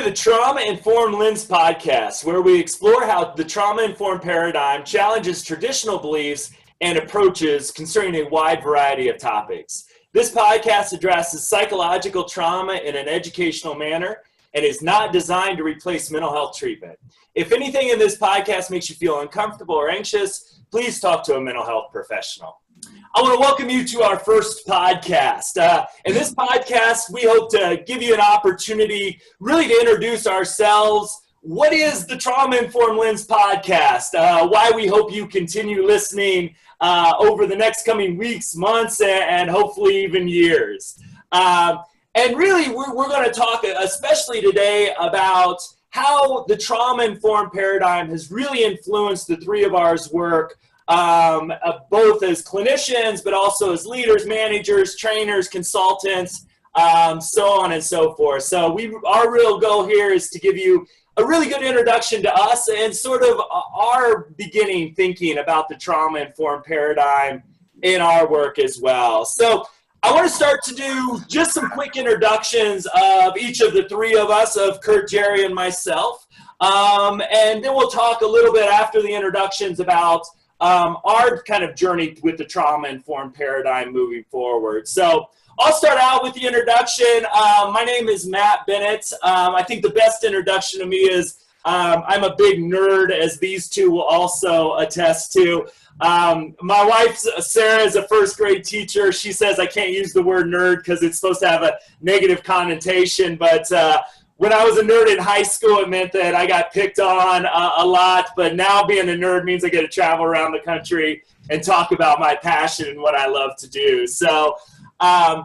to the Trauma-Informed Lens podcast, where we explore how the trauma-informed paradigm challenges traditional beliefs and approaches concerning a wide variety of topics. This podcast addresses psychological trauma in an educational manner and is not designed to replace mental health treatment. If anything in this podcast makes you feel uncomfortable or anxious, please talk to a mental health professional. I want to welcome you to our first podcast. In this podcast, we hope to give you an opportunity really to introduce ourselves. What is the Trauma-Informed Lens podcast? Why we hope you continue listening over the next coming weeks, months, and hopefully even years. And really, we're going to talk, especially today, about how the trauma-informed paradigm has really influenced the three of our's work, both as clinicians, but also as leaders, managers, trainers, consultants, so on and so forth. So our real goal here is to give you a really good introduction to us and sort of our beginning thinking about the trauma-informed paradigm in our work as well. So I want to start to do just some quick introductions of each of the three of us, of Curt, Jerry, and myself. And then we'll talk a little bit after the introductions about our kind of journey with the trauma-informed paradigm moving forward. So I'll start out with the introduction. My name is Matt Bennett. I think the best introduction to me is I'm a big nerd, as these two will also attest to. My wife, Sarah, is a first grade teacher. She says I can't use the word nerd because it's supposed to have a negative connotation, but when I was a nerd in high school, it meant that I got picked on a lot, but now being a nerd means I get to travel around the country and talk about my passion and what I love to do. So a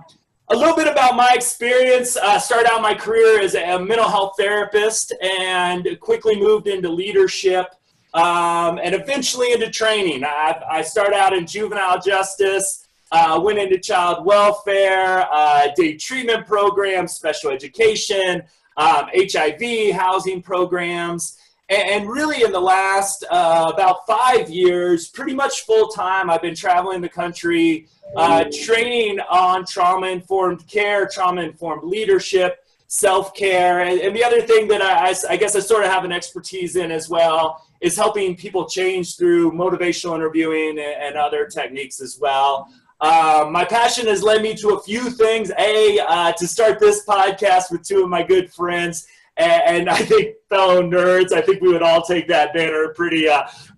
little bit about my experience. Started out my career as a mental health therapist and quickly moved into leadership and eventually into training. I started out in juvenile justice, went into child welfare, did treatment programs, special education, HIV, housing programs, and really in the last about 5 years, pretty much full-time, I've been traveling the country, training on trauma-informed care, trauma-informed leadership, self-care, and the other thing that I guess I sort of have an expertise in as well is helping people change through motivational interviewing and other techniques as well. My passion has led me to a few things. To start this podcast with two of my good friends, and I think fellow nerds. I think we would all take that banner pretty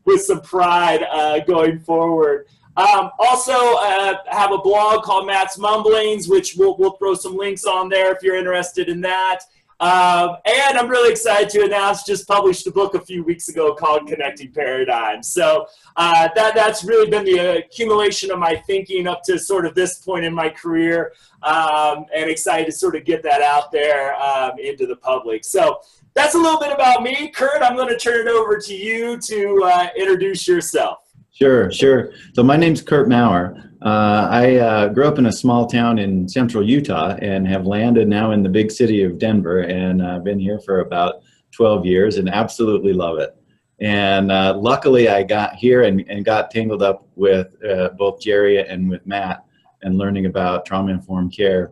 with some pride going forward. Also, have a blog called Matt's Mumblings, which we'll throw some links on there if you're interested in that. And I'm really excited to announce, just published a book a few weeks ago called Connecting Paradigms. So that's really been the accumulation of my thinking up to sort of this point in my career, and excited to sort of get that out there into the public. So that's a little bit about me. Curt, I'm going to turn it over to you to introduce yourself. Sure. So my name's Curt Mower. I grew up in a small town in central Utah and have landed now in the big city of Denver, and I've been here for about 12 years and absolutely love it. And luckily I got here and got tangled up with both Jerry and with Matt and learning about trauma-informed care.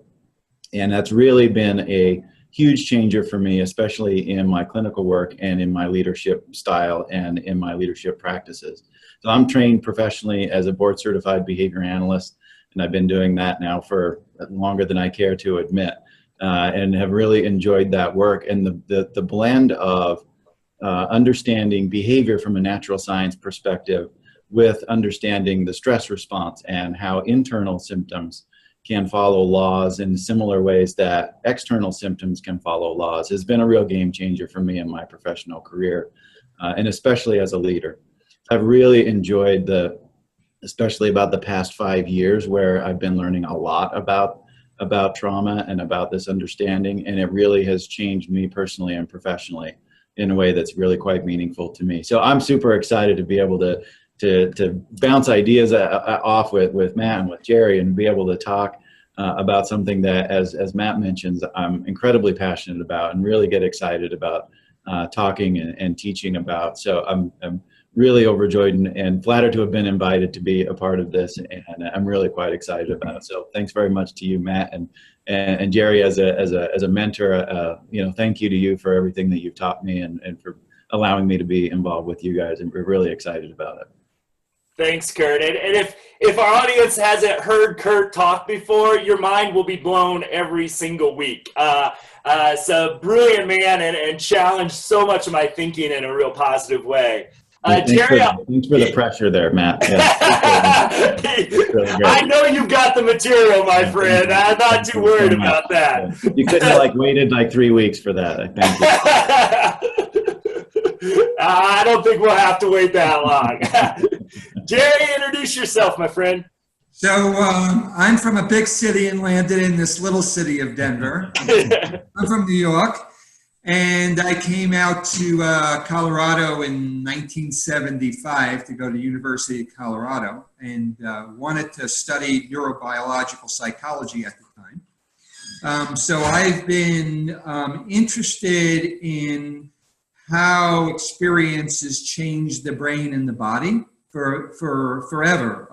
And that's really been a huge changer for me, especially in my clinical work and in my leadership style and in my leadership practices. So I'm trained professionally as a board-certified behavior analyst, and I've been doing that now for longer than I care to admit, and have really enjoyed that work. And the blend of understanding behavior from a natural science perspective with understanding the stress response and how internal symptoms can follow laws in similar ways that external symptoms can follow laws has been a real game changer for me in my professional career, and especially as a leader. I've really enjoyed especially about the past 5 years, where I've been learning a lot about trauma and about this understanding, and it really has changed me personally and professionally in a way that's really quite meaningful to me. So I'm super excited to be able to bounce ideas off with Matt and with Jerry and be able to talk about something that, as Matt mentions, I'm incredibly passionate about and really get excited about talking and teaching about. So I'm really overjoyed and flattered to have been invited to be a part of this, and I'm really quite excited about it. So thanks very much to you, Matt, and Jerry as a mentor. Thank you to you for everything that you've taught me and for allowing me to be involved with you guys, and we're really excited about it. Thanks, Curt. And if our audience hasn't heard Curt talk before, your mind will be blown every single week. So brilliant man, and challenged so much of my thinking in a real positive way. Jerry, thanks for the pressure there, Matt. Yeah, really I know you've got the material, my friend. I'm not too worried about that. Yeah. You couldn't have waited 3 weeks for that. Thank you. I don't think we'll have to wait that long. Jerry, introduce yourself, my friend. So I'm from a big city and landed in this little city of Denver. I'm from New York. And I came out to Colorado in 1975 to go to University of Colorado, and wanted to study neurobiological psychology at the time. So I've been interested in how experiences change the brain and the body for forever.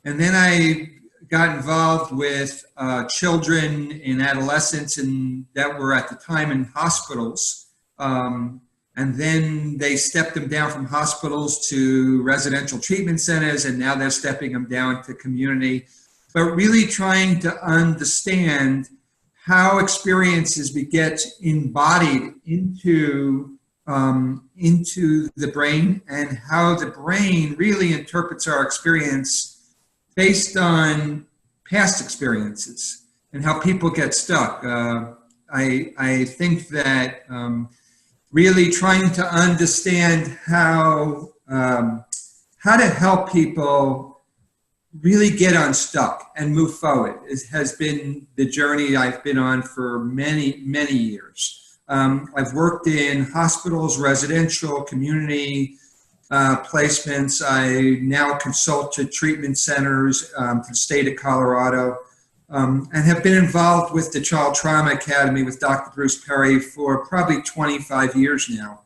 And then I got involved with children and adolescents and that were at the time in hospitals. And then they stepped them down from hospitals to residential treatment centers, and now they're stepping them down to community. But really trying to understand how experiences get embodied into the brain, and how the brain really interprets our experience based on past experiences and how people get stuck. I think that really trying to understand how to help people really get unstuck and move forward has been the journey I've been on for many, many years. I've worked in hospitals, residential, community placements. I now consult to treatment centers to the state of Colorado, and have been involved with the Child Trauma Academy with Dr. Bruce Perry for probably 25 years now,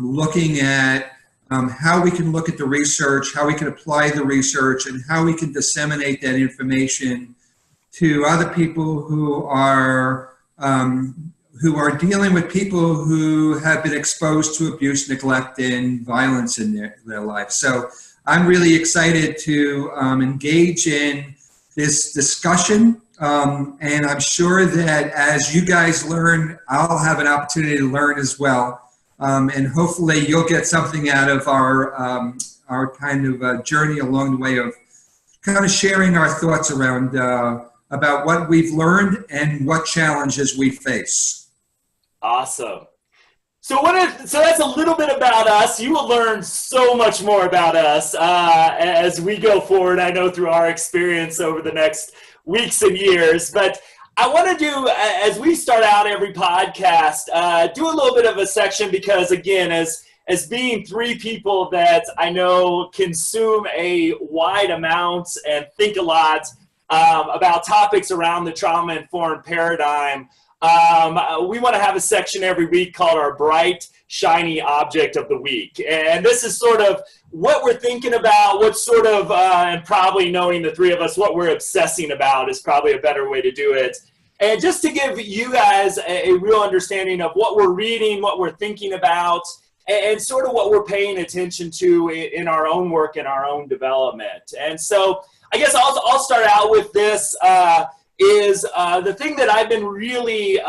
looking at how we can look at the research, how we can apply the research, and how we can disseminate that information to other people who are dealing with people who have been exposed to abuse, neglect, and violence in their life. So I'm really excited to engage in this discussion, and I'm sure that as you guys learn, I'll have an opportunity to learn as well, and hopefully you'll get something out of our kind of journey along the way of kind of sharing our thoughts around about what we've learned and what challenges we face. Awesome. So that's a little bit about us. You will learn so much more about us as we go forward, I know, through our experience over the next weeks and years. But I want to do, as we start out every podcast, do a little bit of a section because, again, as being three people that I know consume a wide amount and think a lot about topics around the trauma-informed paradigm, we want to have a section every week called our Bright, Shiny Object of the Week. And this is sort of what we're thinking about, what sort of, and probably knowing the three of us, what we're obsessing about is probably a better way to do it. And just to give you guys a real understanding of what we're reading, what we're thinking about, and sort of what we're paying attention to in our own work and our own development. And so I guess I'll start out with this. Is the thing that I've been really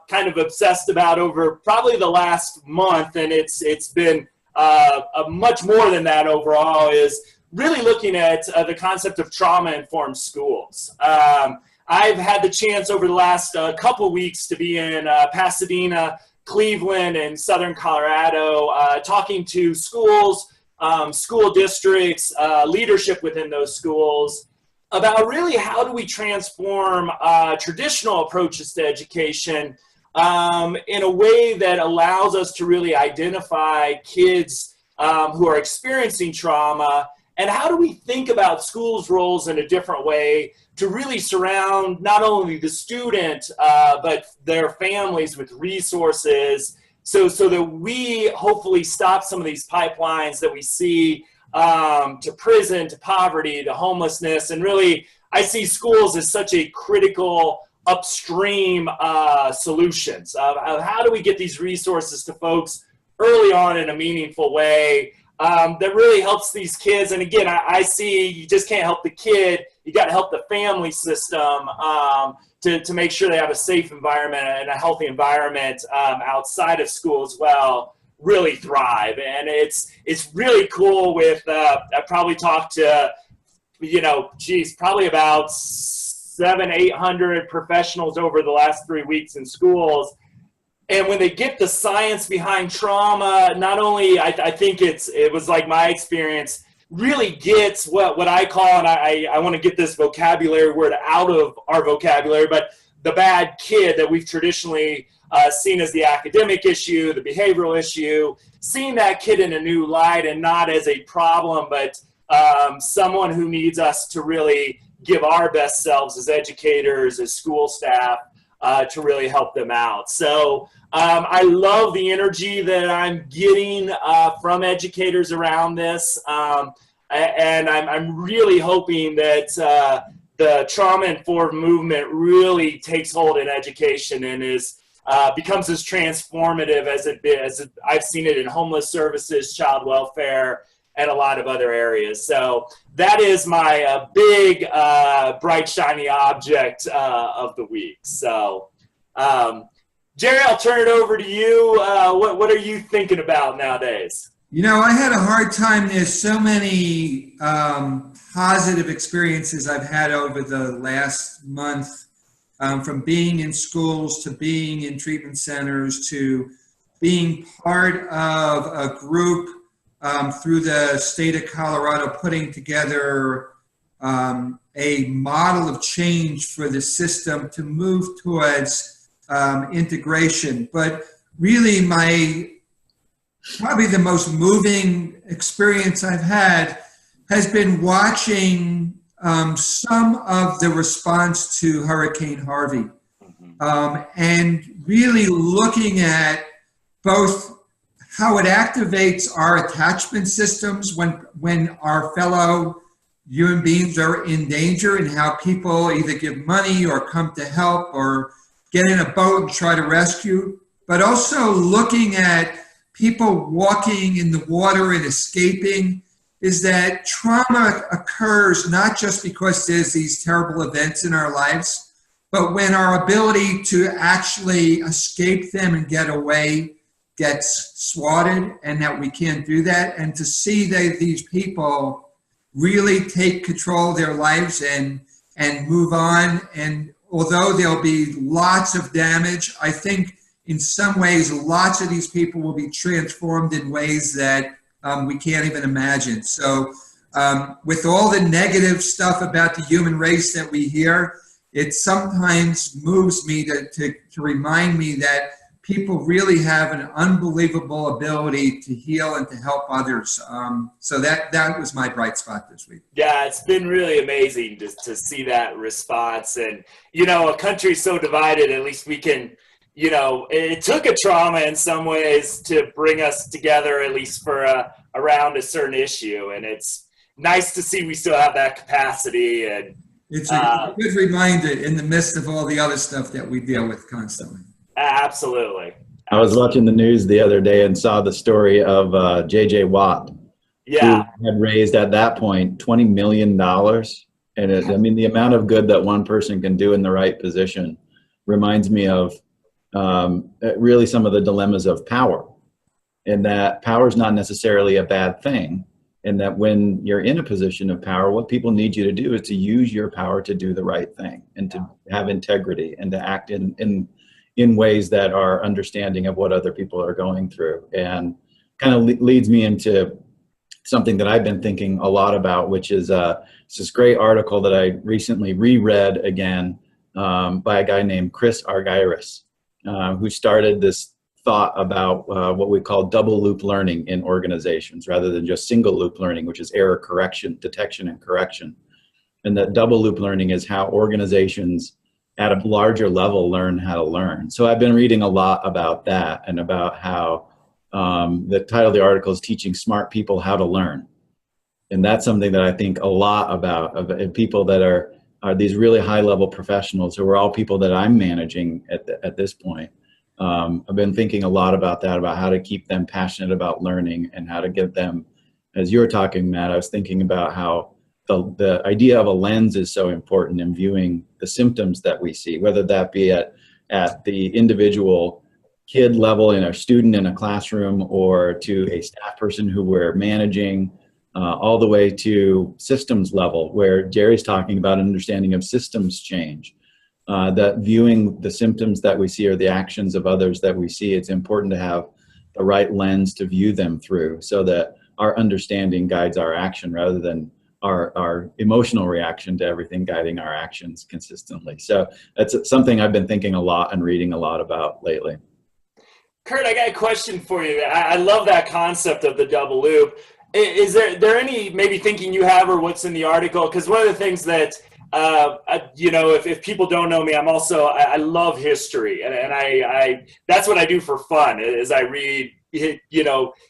kind of obsessed about over probably the last month, and it's been much more than that overall, is really looking at the concept of trauma-informed schools. I've had the chance over the last couple weeks to be in Pasadena, Cleveland, and Southern Colorado, talking to schools, school districts, leadership within those schools, about really how do we transform traditional approaches to education in a way that allows us to really identify kids who are experiencing trauma, and how do we think about schools' roles in a different way to really surround not only the student but their families with resources so that we hopefully stop some of these pipelines that we see to prison, to poverty, to homelessness. And really, I see schools as such a critical upstream solutions of how do we get these resources to folks early on in a meaningful way that really helps these kids. And again, I see you just can't help the kid, you got to help the family system to make sure they have a safe environment and a healthy environment outside of school as well, really thrive. And it's really cool with, I probably talked to, probably about 700-800 professionals over the last 3 weeks in schools. And when they get the science behind trauma, not only I think it was like my experience, really gets what I call, and I want to get this vocabulary word out of our vocabulary, but the bad kid that we've traditionally seen as the academic issue, the behavioral issue, seeing that kid in a new light and not as a problem, but someone who needs us to really give our best selves as educators, as school staff, to really help them out. So I love the energy that I'm getting from educators around this. And I'm really hoping that the trauma-informed movement really takes hold in education and becomes as transformative as I've seen it in homeless services, child welfare, and a lot of other areas. So that is my big, bright, shiny object of the week. So, Jerry, I'll turn it over to you. What are you thinking about nowadays? I had a hard time. There's so many positive experiences I've had over the last month, from being in schools to being in treatment centers to being part of a group through the state of Colorado putting together a model of change for the system to move towards integration. But really, probably the most moving experience I've had has been watching some of the response to Hurricane Harvey, and really looking at both how it activates our attachment systems when our fellow human beings are in danger, and how people either give money or come to help or get in a boat and try to rescue, but also looking at people walking in the water and escaping. Is that trauma occurs not just because there's these terrible events in our lives, but when our ability to actually escape them and get away gets swatted, and that we can't do that, and to see that these people really take control of their lives and move on. And although there'll be lots of damage, I think in some ways lots of these people will be transformed in ways that we can't even imagine. So with all the negative stuff about the human race that we hear, it sometimes moves me to remind me that people really have an unbelievable ability to heal and to help others. So that was my bright spot this week. Yeah, it's been really amazing to see that response. And, a country so divided, at least we can, it took a trauma in some ways to bring us together, at least for around a certain issue. And it's nice to see we still have that capacity. And it's a good reminder in the midst of all the other stuff that we deal with constantly. Absolutely. I was watching the news the other day and saw the story of J.J. Watt, yeah, who had raised at that point $20 million. And the amount of good that one person can do in the right position reminds me of really some of the dilemmas of power, and that power is not necessarily a bad thing, and that when you're in a position of power, what people need you to do is to use your power to do the right thing and to have integrity and to act in ways that are understanding of what other people are going through. And kind of leads me into something that I've been thinking a lot about, which is this great article that I recently reread again by a guy named Chris Argyris, who started this thought about what we call double loop learning in organizations rather than just single loop learning, which is error correction, detection and correction. And that double loop learning is how organizations at a larger level learn how to learn. So I've been reading a lot about that, and about how the title of the article is Teaching Smart People How to Learn. And that's something that I think a lot about, of people that are these really high level professionals, who are all people that I'm managing at this point. I've been thinking a lot about that, about how to keep them passionate about learning, and how to get them, as you were talking, Matt, I was thinking about how the idea of a lens is so important in viewing the symptoms that we see, whether that be at the individual kid level, in a student in a classroom, or to a staff person who we're managing, all the way to systems level, where Jerry's talking about an understanding of systems change. That viewing the symptoms that we see, or the actions of others that we see, it's important to have the right lens to view them through, so that our understanding guides our action, rather than our emotional reaction to everything guiding our actions consistently. So that's something I've been thinking a lot and reading a lot about lately. Curt, I got a question for you. I love that concept of the double loop. Is there any maybe thinking you have, or what's in the article? Because one of the things that, if people don't know me, I love history, and I that's what I do for fun, is I read,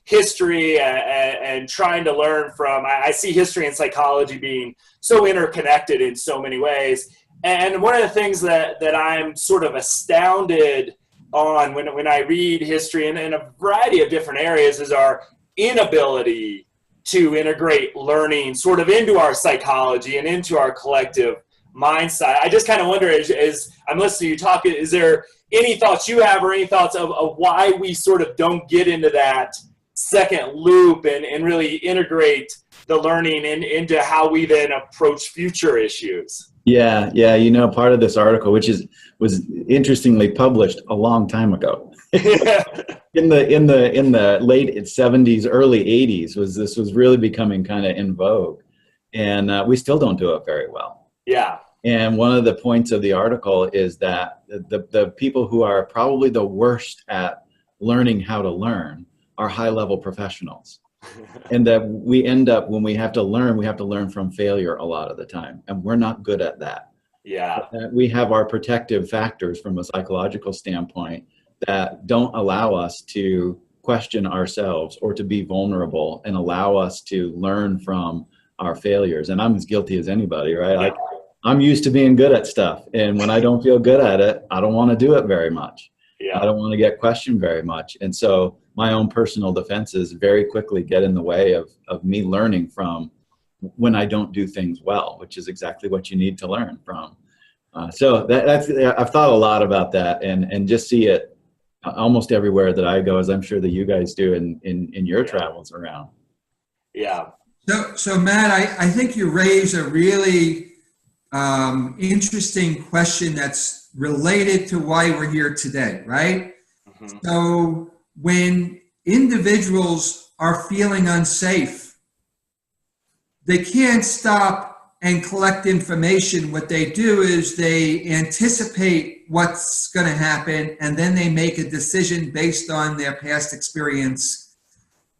history and trying to learn from. I see history and psychology being so interconnected in so many ways. And one of the things that I'm sort of astounded on when I read history in a variety of different areas is our inability to integrate learning sort of into our psychology and into our collective mindset. I just kind of wonder, as I'm listening to you talk, is there any thoughts you have, or any thoughts of why we sort of don't get into that second loop and really integrate the learning into how we then approach future issues? Yeah. Part of this article, which was interestingly published a long time ago, in the late 70s, early 80s, this was really becoming kind of in vogue, and we still don't do it very well. Yeah. And one of the points of the article is that the people who are probably the worst at learning how to learn are high-level professionals. And that we end up, when we have to learn from failure a lot of the time. And we're not good at that. Yeah. We have our protective factors from a psychological standpoint that don't allow us to question ourselves, or to be vulnerable, and allow us to learn from our failures. And I'm as guilty as anybody, right? Yeah. Like, I'm used to being good at stuff, and when I don't feel good at it, I don't want to do it very much. Yeah. I don't want to get questioned very much. And so my own personal defenses very quickly get in the way of me learning from when I don't do things well, which is exactly what you need to learn from. So I've thought a lot about that, and just see it almost everywhere that I go, as I'm sure that you guys do in your travels around. Yeah. So Matt, I think you raise a really interesting question that's related to why we're here today, right? Mm-hmm. So when individuals are feeling unsafe, they can't stop and collect information. What they do is they anticipate what's going to happen, and then they make a decision based on their past experience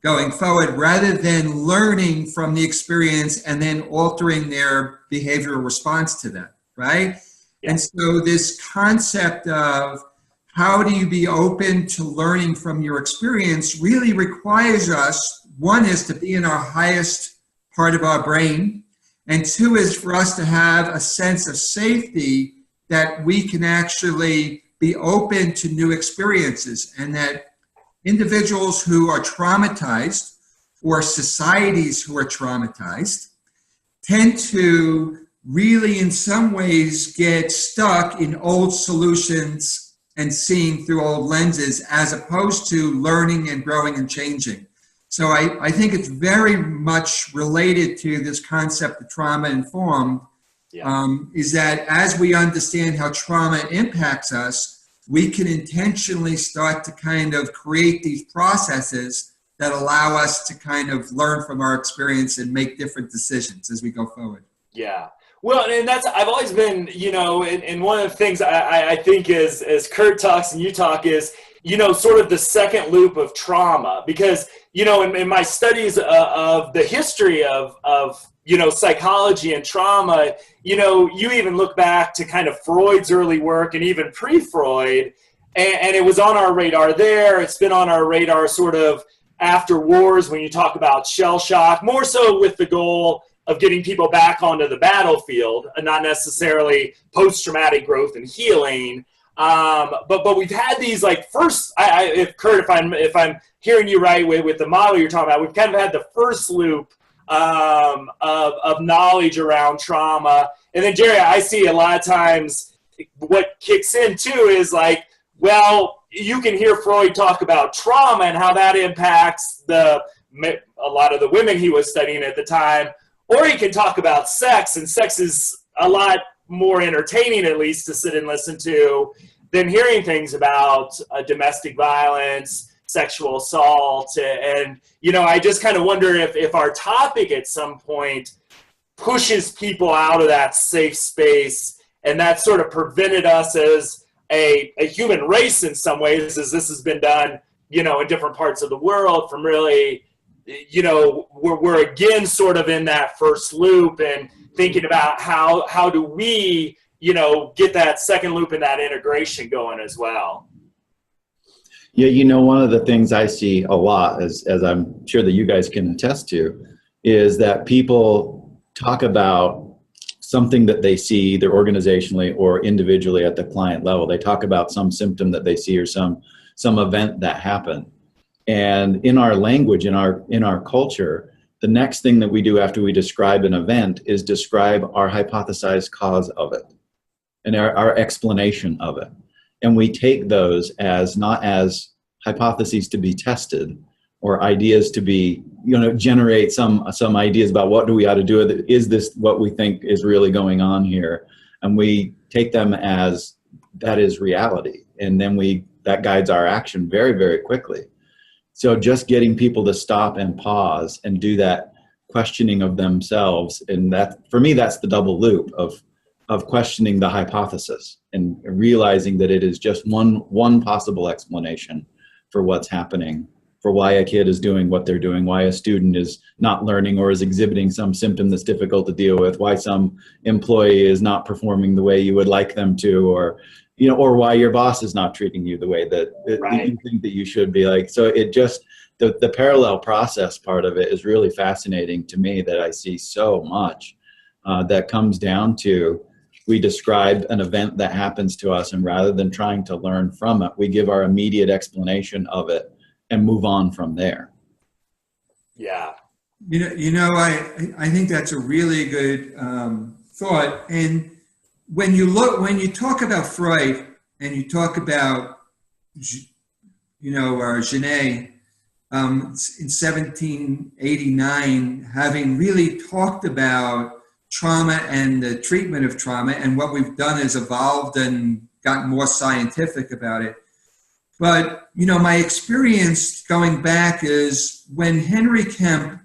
going forward, rather than learning from the experience and then altering their behavioral response to that, right? Yeah. And so this concept of how do you be open to learning from your experience really requires us, one is to be in our highest part of our brain, and two is for us to have a sense of safety, that we can actually be open to new experiences, and that individuals who are traumatized, or societies who are traumatized, tend to really in some ways get stuck in old solutions and seeing through old lenses, as opposed to learning and growing and changing. So I think it's very much related to this concept of trauma-informed, is that as we understand how trauma impacts us, we can intentionally start to kind of create these processes that allow us to kind of learn from our experience and make different decisions as we go forward. Yeah. Well, and that's, I've always been, and one of the things I think is, as Curt talks and you talk, is sort of the second loop of trauma, because, in my studies of the history of psychology and trauma, you even look back to kind of Freud's early work and even pre-Freud, and it was on our radar there. It's been on our radar sort of after wars when you talk about shell shock, more so with the goal of getting people back onto the battlefield, and not necessarily post-traumatic growth and healing. But we've had these first, if Curt, if I'm hearing you right with the model you're talking about, we've kind of had the first loop of knowledge around trauma. And then Jerry, I see a lot of times what kicks in too is you can hear Freud talk about trauma and how that impacts a lot of the women he was studying at the time, or he can talk about sex, and sex is a lot more entertaining, at least, to sit and listen to than hearing things about domestic violence, sexual assault. And I just kind of wonder if our topic at some point pushes people out of that safe space, and that sort of prevented us as a human race in some ways, as this has been done, in different parts of the world, from really, we're again sort of in that first loop and thinking about how do we, get that second loop and that integration going as well. Yeah, one of the things I see a lot, as I'm sure that you guys can attest to, is that people talk about something that they see either organizationally or individually at the client level. They talk about some symptom that they see or some event that happened. And in our language, in our culture, the next thing that we do after we describe an event is describe our hypothesized cause of it and our explanation of it. And we take those as not as hypotheses to be tested or ideas to be, generate some ideas about what do we ought to do with it. Is this what we think is really going on here? And we take them as that is reality. And then that guides our action very, very quickly. So just getting people to stop and pause and do that questioning of themselves. And that, for me, that's the double loop of questioning the hypothesis and realizing that it is just one possible explanation for what's happening, for why a kid is doing what they're doing, why a student is not learning or is exhibiting some symptom that's difficult to deal with, why some employee is not performing the way you would like them to, or why your boss is not treating you the way that you think that you should be. So it just, the parallel process part of it is really fascinating to me, that I see so much that comes down to, we describe an event that happens to us, and rather than trying to learn from it, we give our immediate explanation of it and move on from there. Yeah. I think that's a really good thought. And when you talk about Freud and you talk about, Genet, in 1789, having really talked about trauma and the treatment of trauma, and what we've done is evolved and gotten more scientific about it. But, my experience going back is when Henry Kemp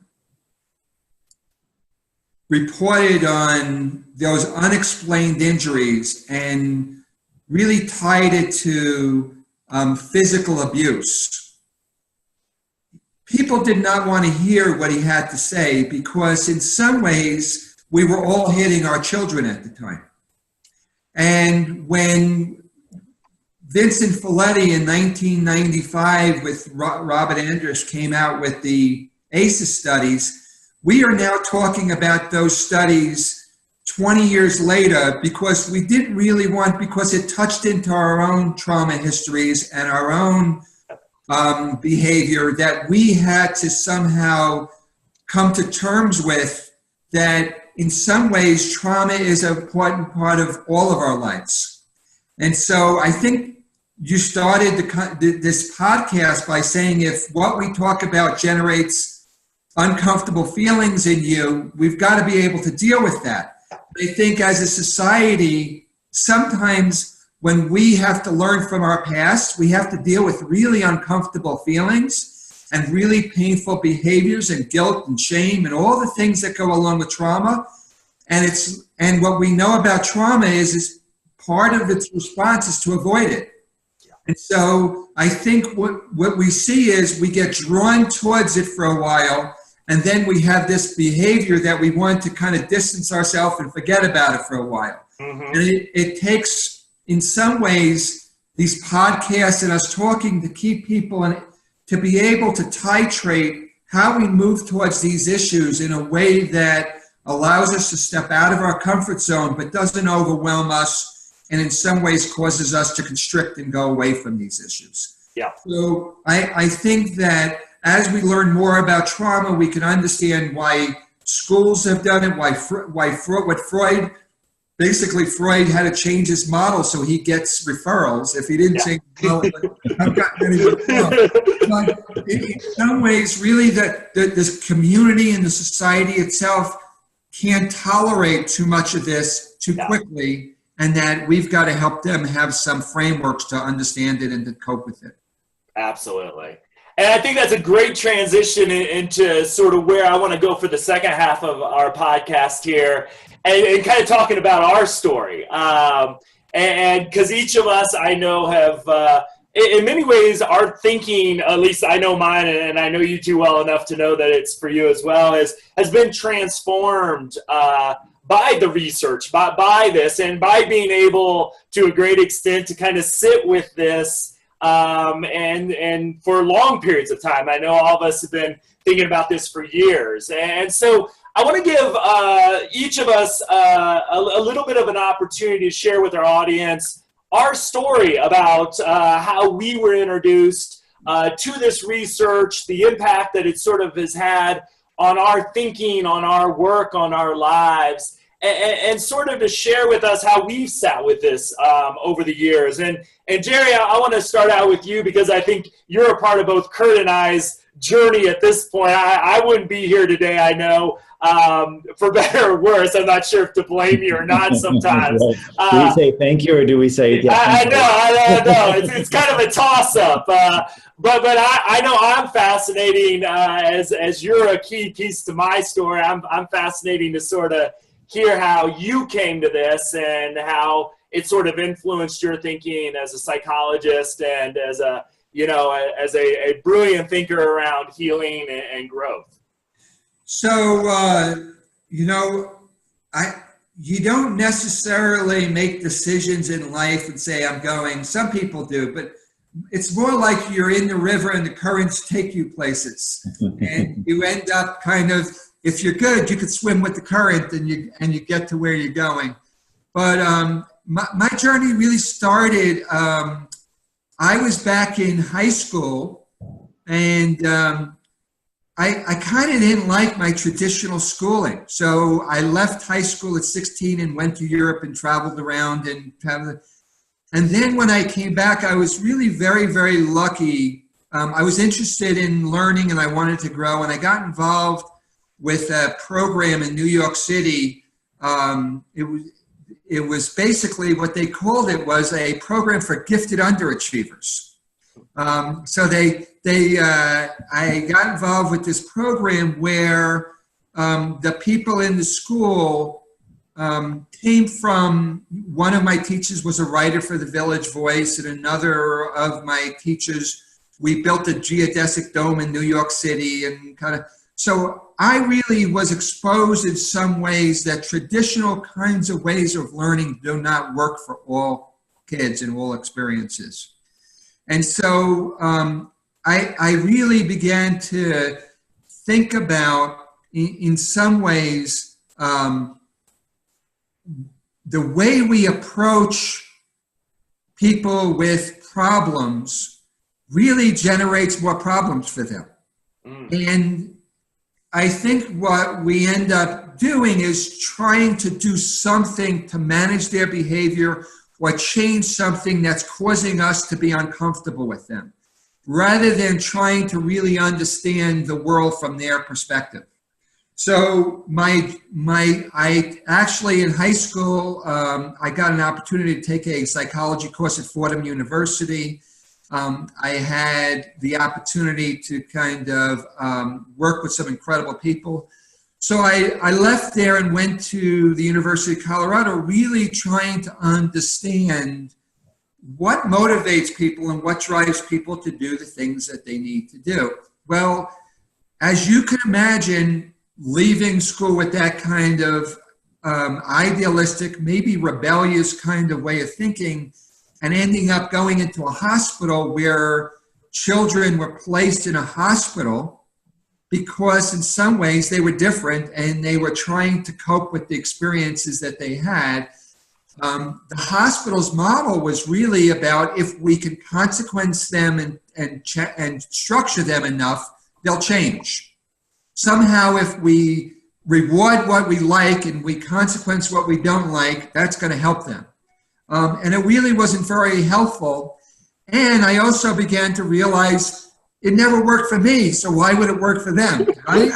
reported on those unexplained injuries and really tied it to physical abuse, people did not want to hear what he had to say, because in some ways we were all hitting our children at the time. And when Vincent Folletti in 1995 with Robert Andrus came out with the ACEs studies, we are now talking about those studies 20 years later, because we didn't really want, because it touched into our own trauma histories and our own behavior, that we had to somehow come to terms with that in some ways trauma is an important part of all of our lives. And so I think you started this podcast by saying, if what we talk about generates uncomfortable feelings in you, we've got to be able to deal with that. I think as a society, sometimes when we have to learn from our past, we have to deal with really uncomfortable feelings and really painful behaviors and guilt and shame and all the things that go along with trauma. And what we know about trauma is part of its response is to avoid it. And so I think what we see is we get drawn towards it for a while, and then we have this behavior that we want to kind of distance ourselves and forget about it for a while. And it takes, in some ways, these podcasts and us talking to keep people and to be able to titrate how we move towards these issues in a way that allows us to step out of our comfort zone but doesn't overwhelm us, and in some ways causes us to constrict and go away from these issues. Yeah. So I think that as we learn more about trauma, we can understand why schools have done it, what Freud, basically Freud had to change his model so he gets referrals. If he didn't change the model, I've gotten any referrals. But in some ways, really, this community and the society itself can't tolerate too much of this too quickly, and that we've got to help them have some frameworks to understand it and to cope with it. Absolutely. And I think that's a great transition into sort of where I want to go for the second half of our podcast here, and kind of talking about our story. And because each of us, I know, have, in many ways, our thinking, at least I know mine, and I know you two well enough to know that it's for you as well, has been transformed by the research, by this, and by being able to a great extent to kind of sit with this and for long periods of time. I know all of us have been thinking about this for years. And so I want to give each of us a little bit of an opportunity to share with our audience our story about how we were introduced to this research, the impact that it sort of has had on our thinking, on our work, on our lives, and sort of to share with us how we've sat with this over the years. And Jerry, I want to start out with you because I think you're a part of both Curt and I's journey at this point. I wouldn't be here today, I know, for better or worse. I'm not sure if to blame you or not sometimes. Do we say thank you or do we say yes? I know. It's kind of a toss-up. But I know I'm fascinating as you're a key piece to my story. I'm fascinating to sort of hear how you came to this and how it sort of influenced your thinking as a psychologist and as a brilliant thinker around healing and growth. So, you don't necessarily make decisions in life and say, I'm going. Some people do, but it's more like you're in the river and the currents take you places. And you end up kind of, if you're good, you could swim with the current and you get to where you're going. But my journey really started, I was back in high school, and I kind of didn't like my traditional schooling. So I left high school at 16 and went to Europe and traveled around and then when I came back, I was really very, very lucky. I was interested in learning and I wanted to grow, and I got involved with a program in New York City. It was basically what they called it was a program for gifted underachievers. So I got involved with this program where the people in the school came from, one of my teachers was a writer for the Village Voice, and another of my teachers, we built a geodesic dome in New York City, and so I really was exposed in some ways that traditional kinds of ways of learning do not work for all kids and all experiences. And so I really began to think about, in some ways, the way we approach people with problems really generates more problems for them. And I think what we end up doing is trying to do something to manage their behavior or change something that's causing us to be uncomfortable with them, rather than trying to really understand the world from their perspective. So I actually in high school, I got an opportunity to take a psychology course at Fordham University. I had the opportunity to kind of work with some incredible people. So I left there and went to the University of Colorado, really trying to understand what motivates people and what drives people to do the things that they need to do? Well, as you can imagine, leaving school with that kind of idealistic, maybe rebellious kind of way of thinking, and ending up going into a hospital where children were placed in a hospital because in some ways they were different and they were trying to cope with the experiences that they had. The hospital's model was really about if we can consequence them and structure them enough, they'll change. Somehow if we reward what we like and we consequence what we don't like, that's going to help them. And it really wasn't very helpful. And I also began to realize it never worked for me, so why would it work for them, right?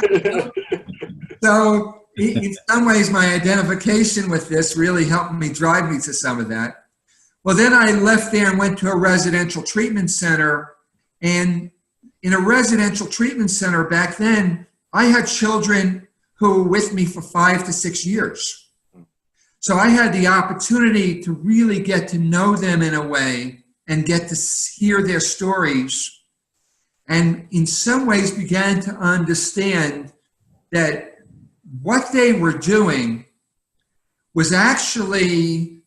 So in some ways, my identification with this really helped me drive me to some of that. Well, then I left there and went to a residential treatment center. And in a residential treatment center back then, I had children who were with me for 5 to 6 years. So I had the opportunity to really get to know them in a way and get to hear their stories. And in some ways began to understand that what they were doing was actually,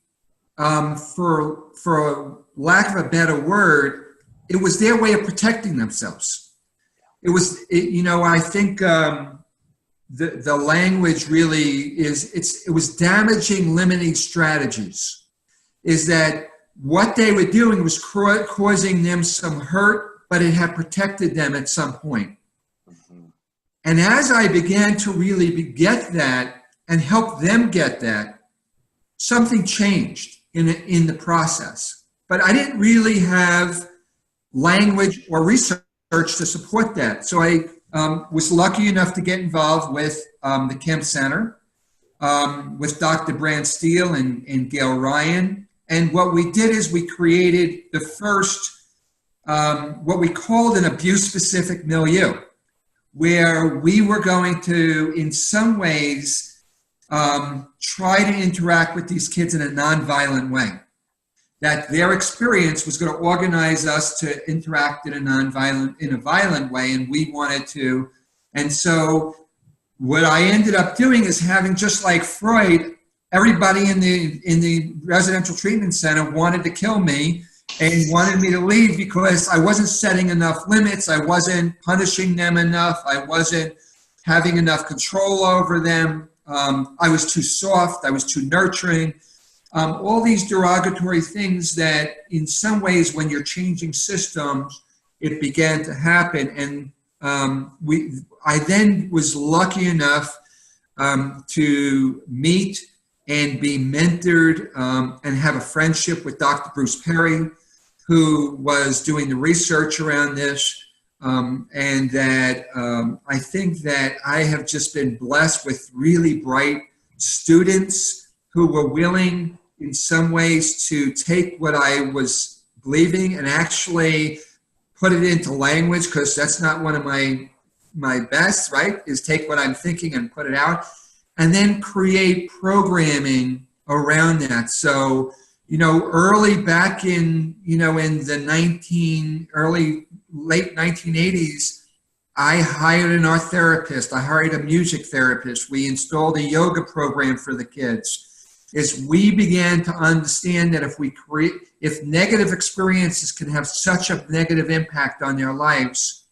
for lack of a better word, it was their way of protecting themselves. I think the language really it was damaging limiting strategies. Is that what they were doing was causing them some hurt, but it had protected them at some point. Mm-hmm. And as I began to really get that and help them get that, something changed in the process. But I didn't really have language or research to support that. So I was lucky enough to get involved with the Kemp Center, with Dr. Brand Steele and Gail Ryan. And what we did is we created the first, what we called an abuse-specific milieu, where we were going to, in some ways, try to interact with these kids in a nonviolent way. That their experience was going to organize us to interact in a violent way, and we wanted to. And so what I ended up doing is having, just like Freud, everybody in the residential treatment center wanted to kill me and wanted me to leave because I wasn't setting enough limits, I wasn't punishing them enough, I wasn't having enough control over them, I was too soft, I was too nurturing. All these derogatory things that in some ways when you're changing systems, it began to happen. And I then was lucky enough to meet and be mentored and have a friendship with Dr. Bruce Perry, who was doing the research around this. And that I think that I have just been blessed with really bright students who were willing in some ways to take what I was believing and actually put it into language, because that's not one of my best, right, is take what I'm thinking and put it out, and then create programming around that. So, early back in, in the late 1980s, I hired an art therapist. I hired a music therapist. We installed a yoga program for the kids. Is we began to understand that if negative experiences can have such a negative impact on their lives,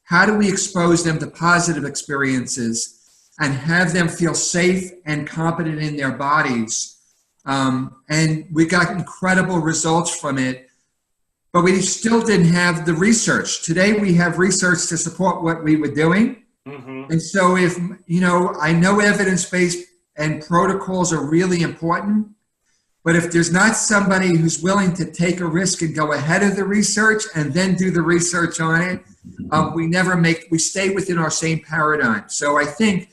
how do we expose them to positive experiences and have them feel safe and competent in their bodies? And we got incredible results from it, but we still didn't have the research. Today we have research to support what we were doing. Mm-hmm. And so if, I know evidence-based and protocols are really important, but if there's not somebody who's willing to take a risk and go ahead of the research and then do the research on it, we stay within our same paradigm. So I think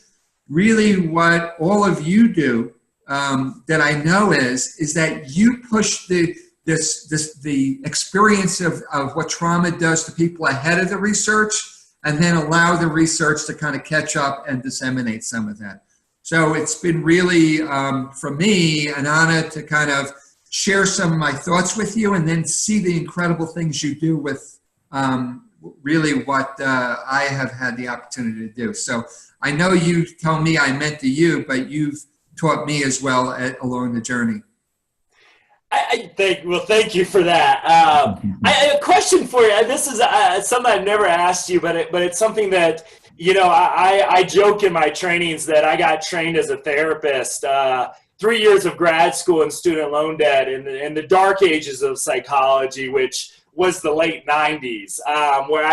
really what all of you do that I know is that you push the experience of what trauma does to people ahead of the research, and then allow the research to kind of catch up and disseminate some of that. So it's been really, for me, an honor to kind of share some of my thoughts with you, and then see the incredible things you do with really what I have had the opportunity to do. So I know you tell me I mentor you, but you've taught me as well along the journey. Thank you for that. I have a question for you. This is something I've never asked you, but it's something that, you know, I joke in my trainings that I got trained as a therapist, 3 years of grad school in student loan debt in the dark ages of psychology, which was the late 90s, where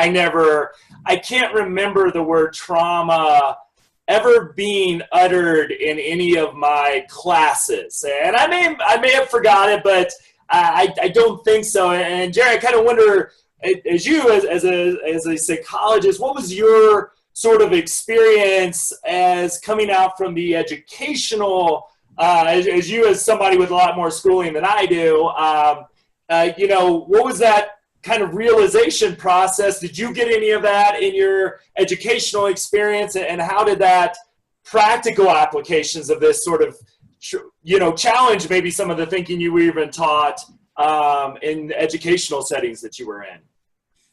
I can't remember the word trauma ever being uttered in any of my classes. And I may have forgot it, but I don't think so. And Jerry, I kind of wonder, as you, as a psychologist, what was your sort of experience as coming out from the educational, as you as somebody with a lot more schooling than I do, you know, what was that kind of realization process? Did you get any of that in your educational experience, and how did that practical applications of this sort of, you know, challenge maybe some of the thinking you were even taught in educational settings that you were in?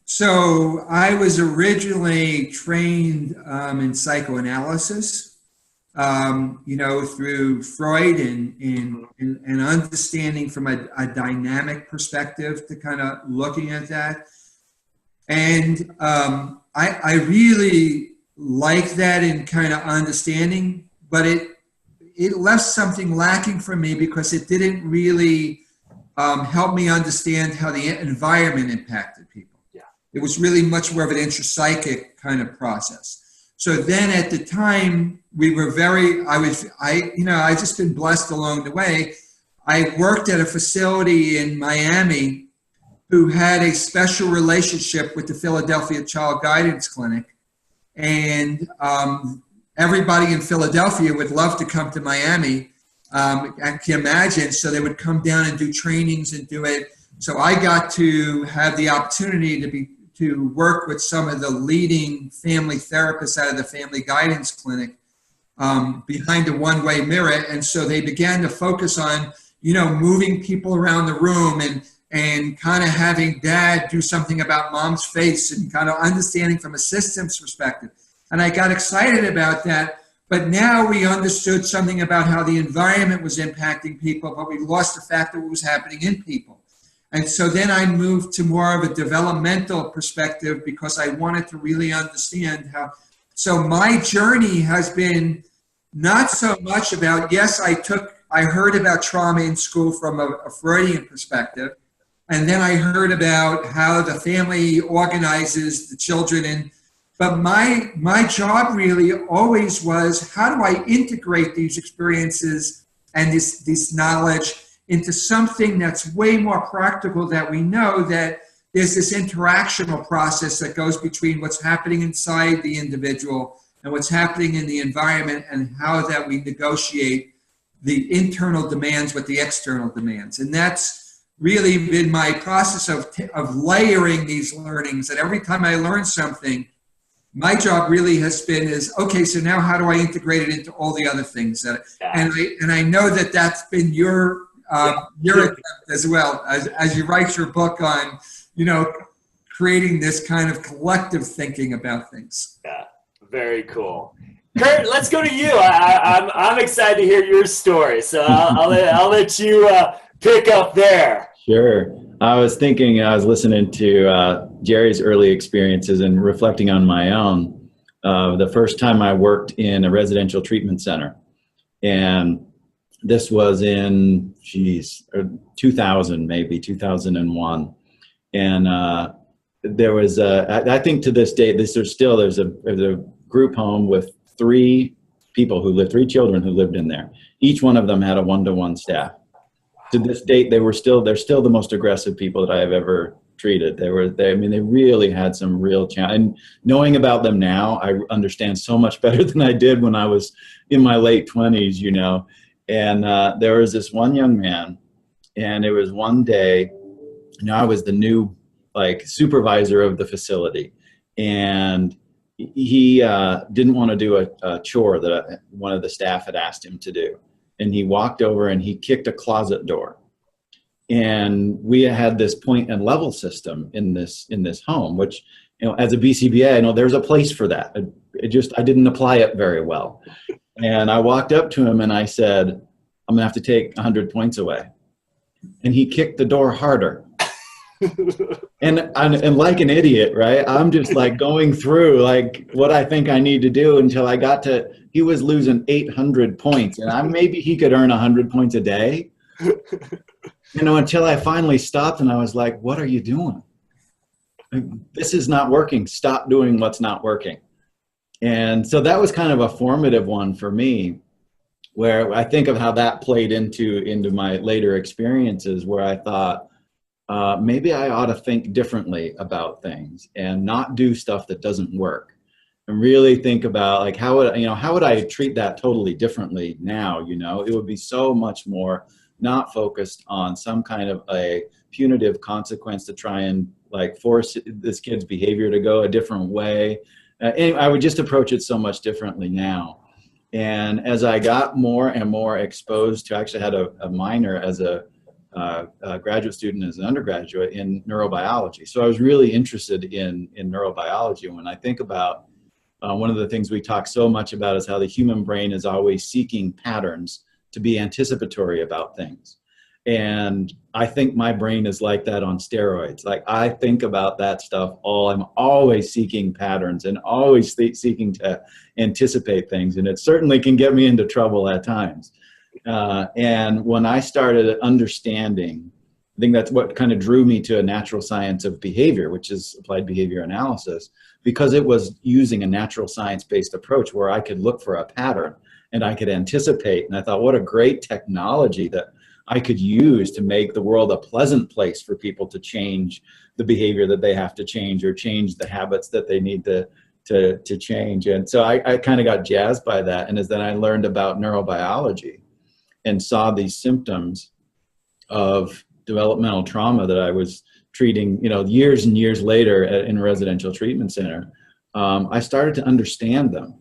So I was originally trained in psychoanalysis, you know, through Freud and understanding from a dynamic perspective to kind of looking at that. And I really like that in kind of understanding, but it left something lacking for me because it didn't really help me understand how the environment impacted people. It was really much more of an intrapsychic kind of process. So then at the time we were I just been blessed along the way. I worked at a facility in Miami who had a special relationship with the Philadelphia Child Guidance Clinic. And everybody in Philadelphia would love to come to Miami. I can imagine. So they would come down and do trainings and do it. So I got to have the opportunity to work with some of the leading family therapists out of the Family Guidance Clinic behind a one-way mirror. And so they began to focus on, you know, moving people around the room and kind of having dad do something about mom's face and kind of understanding from a systems perspective. And I got excited about that. But now we understood something about how the environment was impacting people, but we lost the fact of what was happening in people. And so then I moved to more of a developmental perspective because I wanted to really understand how. So my journey has been not so much about, yes, I heard about trauma in school from a Freudian perspective. And then I heard about how the family organizes the children. But my job really always was, how do I integrate these experiences and this knowledge into something that's way more practical, that we know that there's this interactional process that goes between what's happening inside the individual and what's happening in the environment, and how that we negotiate the internal demands with the external demands. And that's really been my process of layering these learnings. And every time I learn something, my job really has been okay, so now how do I integrate it into all the other things? And I know that that's been your attempt as well, as you write your book on, you know, creating this kind of collective thinking about things. Yeah, very cool. Curt, let's go to you. I'm excited to hear your story, so I'll let you pick up there. Sure. I was listening to Jerry's early experiences and reflecting on my own. The first time I worked in a residential treatment center, and this was in 2000, maybe 2001, and there was I think to this day there's a group home with three children who lived in there. Each one of them had a one-to-one staff. To this date, they're still the most aggressive people that I have ever treated. They really had some real challenge. And knowing about them now, I understand so much better than I did when I was in my late 20s, you know. And there was this one young man, and it was one day, you know, I was the new supervisor of the facility, and he didn't want to do a chore that one of the staff had asked him to do. And he walked over and he kicked a closet door. And we had this point and level system in this home, which, as a BCBA, I know there's a place for that. I didn't apply it very well. And I walked up to him and I said, I'm gonna have to take 100 points away. And he kicked the door harder. And like an idiot, right? I'm just like going through like what I think I need to do until I got to, he was losing 800 points, and maybe he could earn 100 points a day, until I finally stopped and I was like, what are you doing? This is not working. Stop doing what's not working. And so that was kind of a formative one for me, where I think of how that played into my later experiences, where I thought, maybe I ought to think differently about things and not do stuff that doesn't work, and really think about like how would I treat that totally differently now. It would be so much more not focused on some kind of a punitive consequence to try and like force this kid's behavior to go a different way. Anyway, I would just approach it so much differently now. And as I got more and more exposed to, I actually had a minor as a graduate student, as an undergraduate, in neurobiology. So I was really interested in neurobiology. When I think about one of the things we talk so much about is how the human brain is always seeking patterns to be anticipatory about things. And I think my brain is like that on steroids. Like I think about that stuff I'm always seeking patterns and always seeking to anticipate things. And it certainly can get me into trouble at times. And when I started understanding, I think that's what kind of drew me to a natural science of behavior, which is applied behavior analysis, because it was using a natural science-based approach where I could look for a pattern and I could anticipate. And I thought, what a great technology that I could use to make the world a pleasant place for people to change the behavior that they have to change, or change the habits that they need to change. And so I kind of got jazzed by that. And as then I learned about neurobiology and saw these symptoms of developmental trauma that I was treating, years and years later in a residential treatment center, I started to understand them.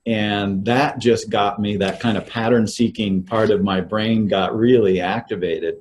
And that just got me, that kind of pattern seeking part of my brain got really activated.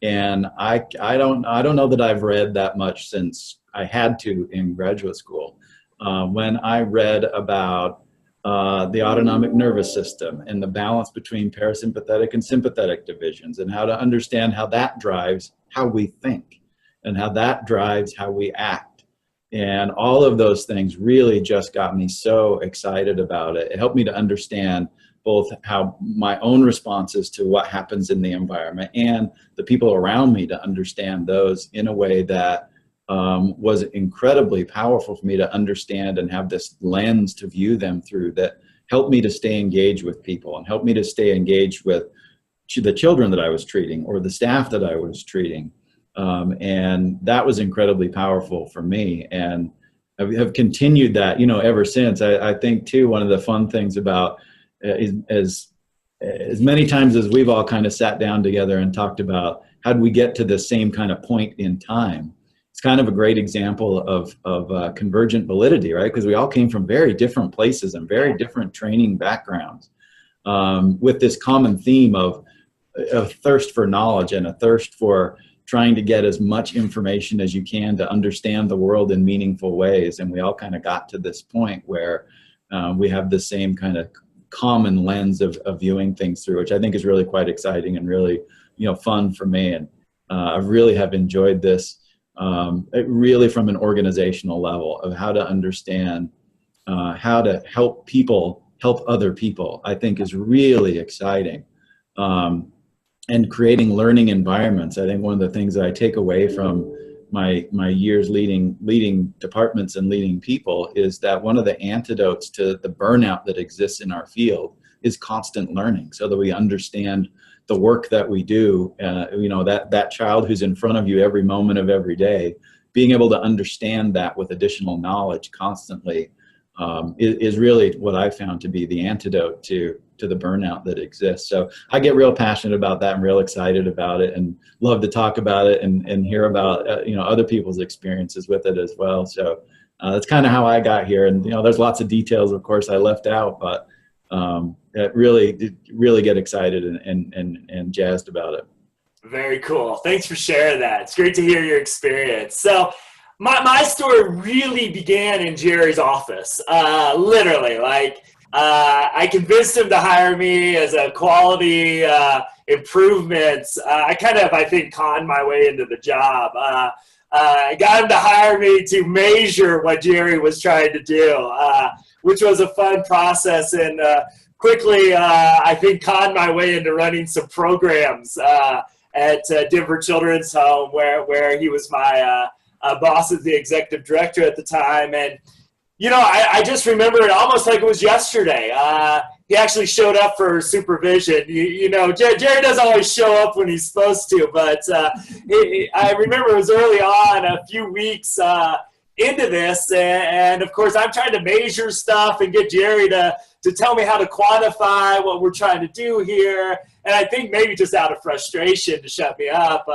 And I don't know that I've read that much since I had to in graduate school. When I read about the autonomic nervous system and the balance between parasympathetic and sympathetic divisions, and how to understand how that drives how we think and how that drives how we act. And all of those things really just got me so excited about it. It helped me to understand both how my own responses to what happens in the environment and the people around me, to understand those in a way that was incredibly powerful for me to understand and have this lens to view them through, that helped me to stay engaged with people and helped me to stay engaged with the children that I was treating or the staff that I was treating. And that was incredibly powerful for me. And I have continued that, ever since. I think too, one of the fun things about as many times as we've all kind of sat down together and talked about how do we get to the same kind of point in time, it's kind of a great example of convergent validity, right? Because we all came from very different places and very different training backgrounds, with this common theme of a thirst for knowledge and a thirst for trying to get as much information as you can to understand the world in meaningful ways. And we all kind of got to this point where we have the same kind of common lens of viewing things through, which I think is really quite exciting and really, fun for me. And I really have enjoyed this, really from an organizational level of how to understand how to help people help other people, I think is really exciting. And creating learning environments. I think one of the things that I take away from my years leading departments and leading people is that one of the antidotes to the burnout that exists in our field is constant learning, so that we understand the work that we do. That child who's in front of you every moment of every day, being able to understand that with additional knowledge constantly is really what I found to be the antidote to the burnout that exists. So I get real passionate about that and real excited about it, and love to talk about it and hear about other people's experiences with it as well. So that's kind of how I got here. And there's lots of details, of course, I left out, but really get excited and jazzed about it. Very cool. Thanks for sharing that. It's great to hear your experience. So my story really began in Jerry's office, literally. I convinced him to hire me as a quality improvements. I think, conned my way into the job. I got him to hire me to measure what Jerry was trying to do, which was a fun process, and quickly, I think, conned my way into running some programs at Denver Children's Home, where he was my boss as the executive director at the time. And I just remember it almost like it was yesterday. He actually showed up for supervision. Jerry doesn't always show up when he's supposed to, but I remember it was early on, a few weeks into this, and of course I'm trying to measure stuff and get Jerry to tell me how to quantify what we're trying to do here. And I think maybe just out of frustration to shut me up,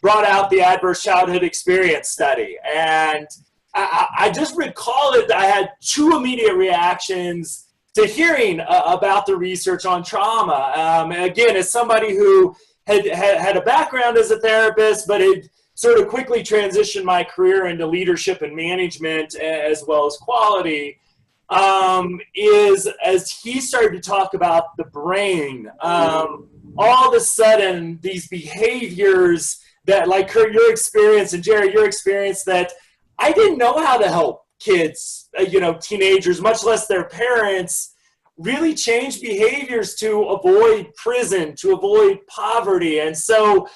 brought out the adverse childhood experience study. And I just recall that I had two immediate reactions to hearing about the research on trauma. And again, as somebody who had a background as a therapist, but it sort of quickly transitioned my career into leadership and management as well as quality, is as he started to talk about the brain, all of a sudden these behaviors that, like Curt, your experience, and Jerry, your experience, that I didn't know how to help kids, teenagers, much less their parents, really change behaviors to avoid prison, to avoid poverty. And so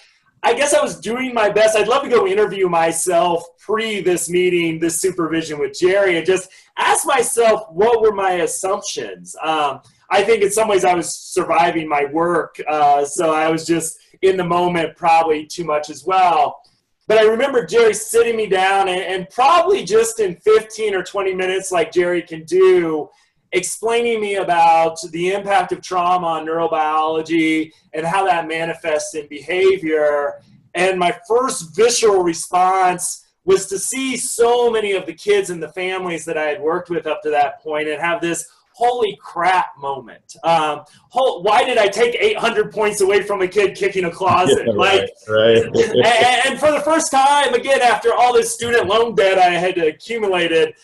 I guess I was doing my best. I'd love to go interview myself pre this meeting, this supervision with Jerry, and just ask myself, what were my assumptions? I think in some ways I was surviving my work, so I was just in the moment probably too much as well. But I remember Jerry sitting me down and probably just in 15 or 20 minutes, like Jerry can do, explaining me about the impact of trauma on neurobiology and how that manifests in behavior. And my first visceral response was to see so many of the kids and the families that I had worked with up to that point and have this holy crap moment. Why did I take 800 points away from a kid kicking a closet? Yeah, right. And for the first time, again, after all this student loan debt I had accumulated,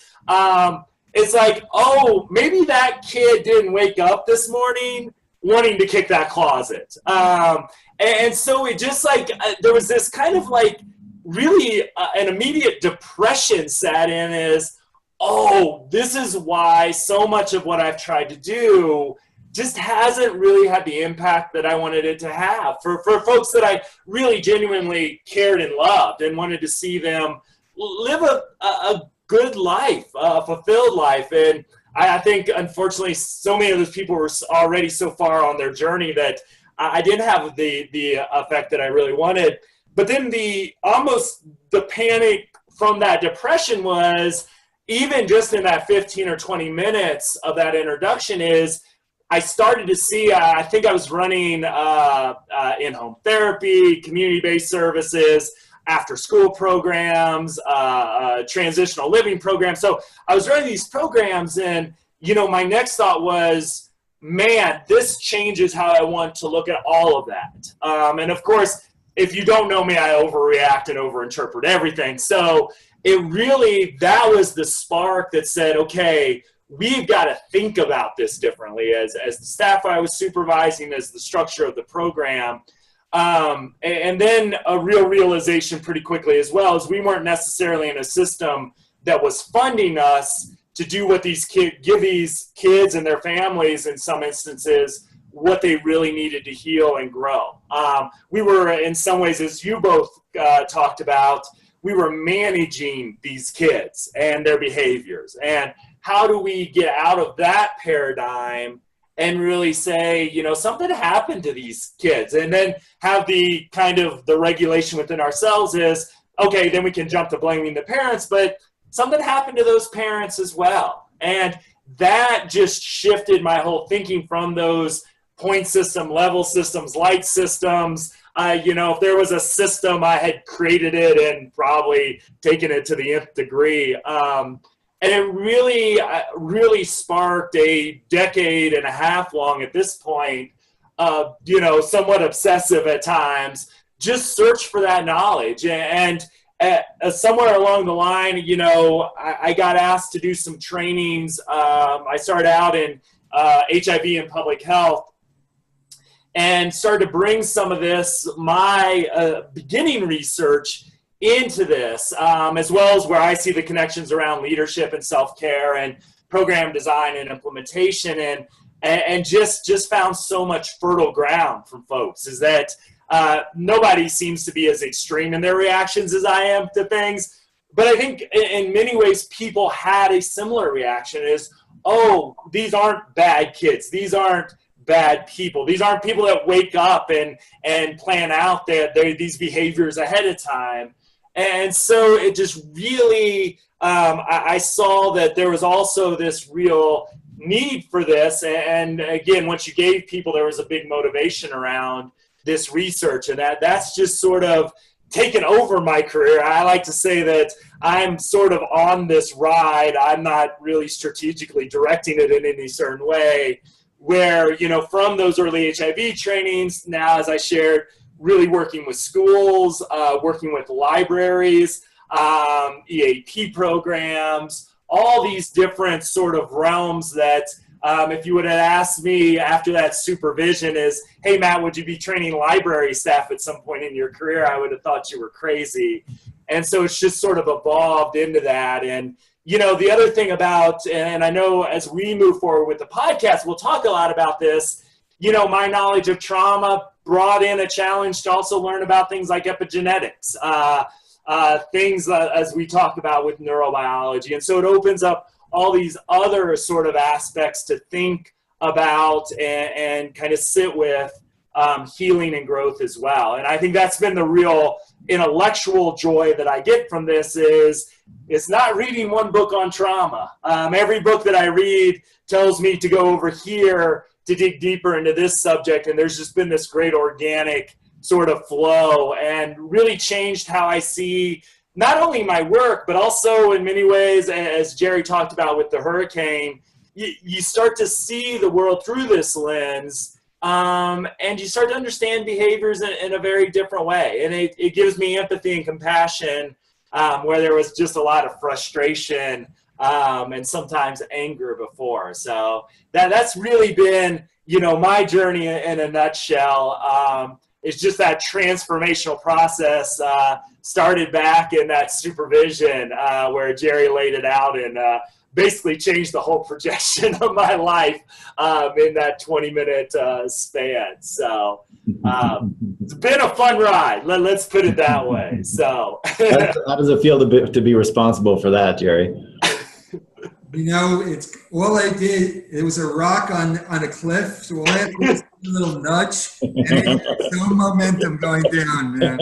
it's like, oh, maybe that kid didn't wake up this morning wanting to kick that closet. And so it just there was this kind of really an immediate depression set in, is, oh, this is why so much of what I've tried to do just hasn't really had the impact that I wanted it to have for folks that I really genuinely cared and loved and wanted to see them live a good life, a fulfilled life. And I think, unfortunately, so many of those people were already so far on their journey that I didn't have the effect that I really wanted. But then the panic from that depression was, even just in that 15 or 20 minutes of that introduction, is I started to see, I think I was running in-home therapy, community-based services, after-school programs, transitional living programs. So I was running these programs, and, my next thought was, man, this changes how I want to look at all of that. And of course, if you don't know me, I overreact and overinterpret everything. So that was the spark that said, okay, we've got to think about this differently as the staff I was supervising, as the structure of the program. And then a real realization pretty quickly as well, is we weren't necessarily in a system that was funding us to do what give these kids and their families, in some instances, what they really needed to heal and grow. We were, in some ways, as you both talked about, we were managing these kids and their behaviors. And how do we get out of that paradigm and really say, something happened to these kids, and then have the kind of the regulation within ourselves is, okay, then we can jump to blaming the parents, but something happened to those parents as well. And that just shifted my whole thinking from those point system, level systems, light systems. If there was a system, I had created it and probably taken it to the nth degree. And it really sparked a decade and a half long, at this point, somewhat obsessive at times, just search for that knowledge. And somewhere along the line, you know, I got asked to do some trainings. I started out in HIV and public health, and started to bring some of this, my beginning research, into this, as well as where I see the connections around leadership and self-care and program design and implementation, and just found so much fertile ground from folks, is that nobody seems to be as extreme in their reactions as I am to things. But I think in many ways people had a similar reaction, is, oh, these aren't bad kids. These aren't bad people. These aren't people that wake up and plan out these behaviors ahead of time. And so it just really, I saw that there was also this real need for this. And again, once you gave people, there was a big motivation around this research, and that's just sort of taken over my career. I like to say that I'm sort of on this ride. I'm not really strategically directing it in any certain way, where, you know, from those early HIV trainings, now, as I shared, really working with schools, working with libraries, EAP programs, all these different sort of realms that if you would have asked me after that supervision is, hey, Matt, would you be training library staff at some point in your career? I would have thought you were crazy. And so it's just sort of evolved into that. And, you know, the other thing about, and I know as we move forward with the podcast, we'll talk a lot about this, you know, my knowledge of trauma brought in a challenge to also learn about things like epigenetics, things as we talk about with neurobiology. And so it opens up all these other sort of aspects to think about and kind of sit with healing and growth as well. And I think that's been the real intellectual joy that I get from this, is it's not reading one book on trauma. Every book that I read tells me to go over here to dig deeper into this subject, and there's just been this great organic sort of flow, and really changed how I see not only my work, but also in many ways, as Jerry talked about with the hurricane, you start to see the world through this lens, and you start to understand behaviors in a very different way. And it gives me empathy and compassion, where there was just a lot of frustration and sometimes anger before. So that's really been, you know, my journey in a nutshell. It's just that transformational process started back in that supervision where Jerry laid it out and basically changed the whole projection of my life in that 20-minute span. So it's been a fun ride. Let's put it that way. So how does it feel to be responsible for that, Jerry? You know, it's all I did. It was a rock on a cliff, so all I had to do was a little nudge, and it had no momentum going down, man.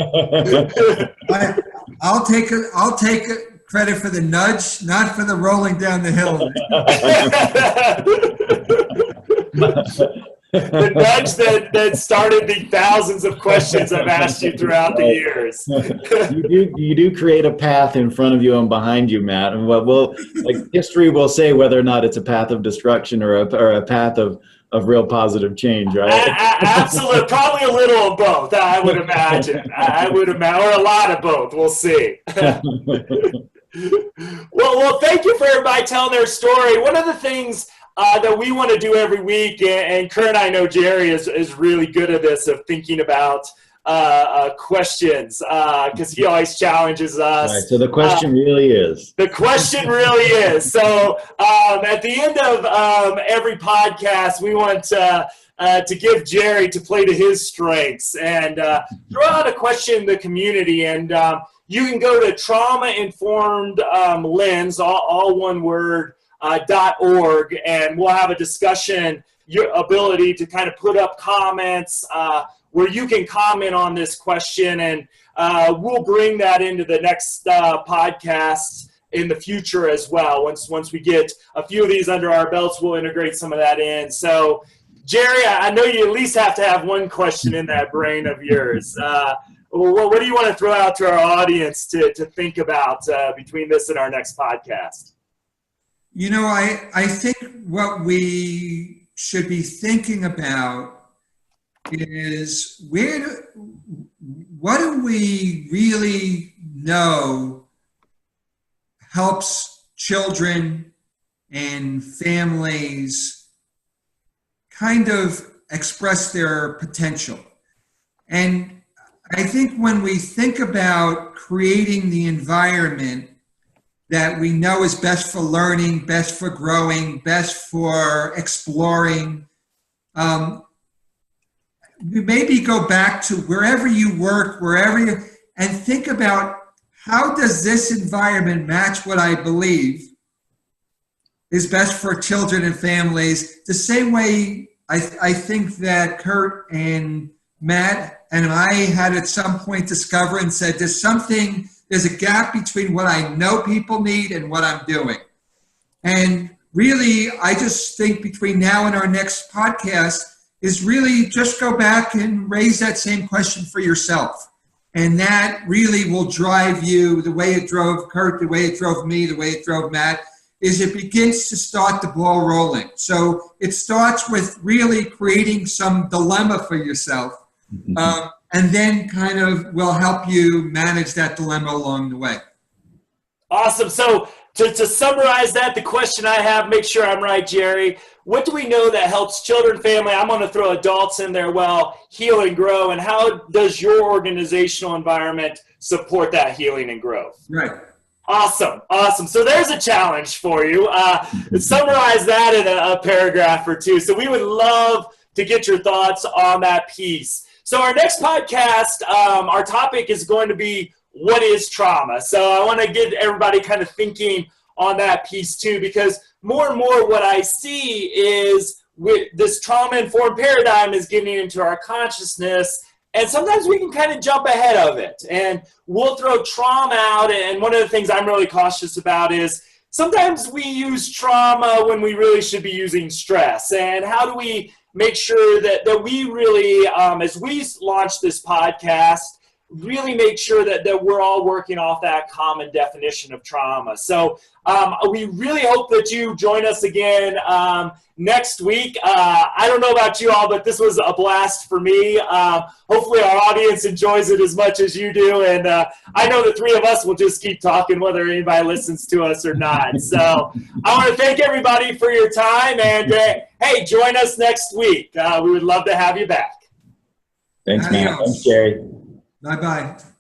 I'll take credit for the nudge, not for the rolling down the hill. The nudge that started the thousands of questions I've asked you throughout the years. You do create a path in front of you and behind you, Matt. And history will say whether or not it's a path of destruction or a path of real positive change, right? Absolutely, probably a little of both. I would imagine. Or a lot of both. We'll see. Well, thank you for everybody telling their story. One of the things that we want to do every week, and Curt, I know Jerry is really good at this, of thinking about questions, because he always challenges us. All right, so the question really is. The question really is. So at the end of every podcast, we want to give Jerry to play to his strengths and throw out a question in the community. And you can go to trauma-informed lens, all one word, .org, and we'll have a discussion, your ability to kind of put up comments where you can comment on this question, and we'll bring that into the next podcast in the future as well. Once we get a few of these under our belts, we'll integrate some of that in. So Jerry, I know you at least have to have one question in that brain of yours. What do you want to throw out to our audience to think about between this and our next podcast? You know, I think what we should be thinking about is what do we really know helps children and families kind of express their potential? And I think when we think about creating the environment that we know is best for learning, best for growing, best for exploring, maybe go back to wherever you work, and think about, how does this environment match what I believe is best for children and families? The same way I think that Curt and Matt and I had at some point discovered and said, there's a gap between what I know people need and what I'm doing. And really, I just think between now and our next podcast is really just go back and raise that same question for yourself. And that really will drive you the way it drove Curt, the way it drove me, the way it drove Matt, is it begins to start the ball rolling. So it starts with really creating some dilemma for yourself, and then kind of will help you manage that dilemma along the way. Awesome. So to summarize that, the question I have, make sure I'm right, Jerry, what do we know that helps children, family, I'm going to throw adults in there, well, heal and grow, and how does your organizational environment support that healing and growth? Right. Awesome. Awesome. So there's a challenge for you. Summarize that in a paragraph or two. So we would love to get your thoughts on that piece. So our next podcast, our topic is going to be, what is trauma? So I want to get everybody kind of thinking on that piece too, because more and more what I see is this trauma-informed paradigm is getting into our consciousness, and sometimes we can kind of jump ahead of it, and we'll throw trauma out. And one of the things I'm really cautious about is sometimes we use trauma when we really should be using stress. And how do we make sure that we really, as we launch this podcast, really make sure that we're all working off that common definition of trauma. So we really hope that you join us again next week. I don't know about you all, but this was a blast for me. Hopefully our audience enjoys it as much as you do. And I know the three of us will just keep talking whether anybody listens to us or not. So I want to thank everybody for your time. And hey, join us next week. We would love to have you back. Thanks, Matt. Thanks, Jerry. Bye-bye.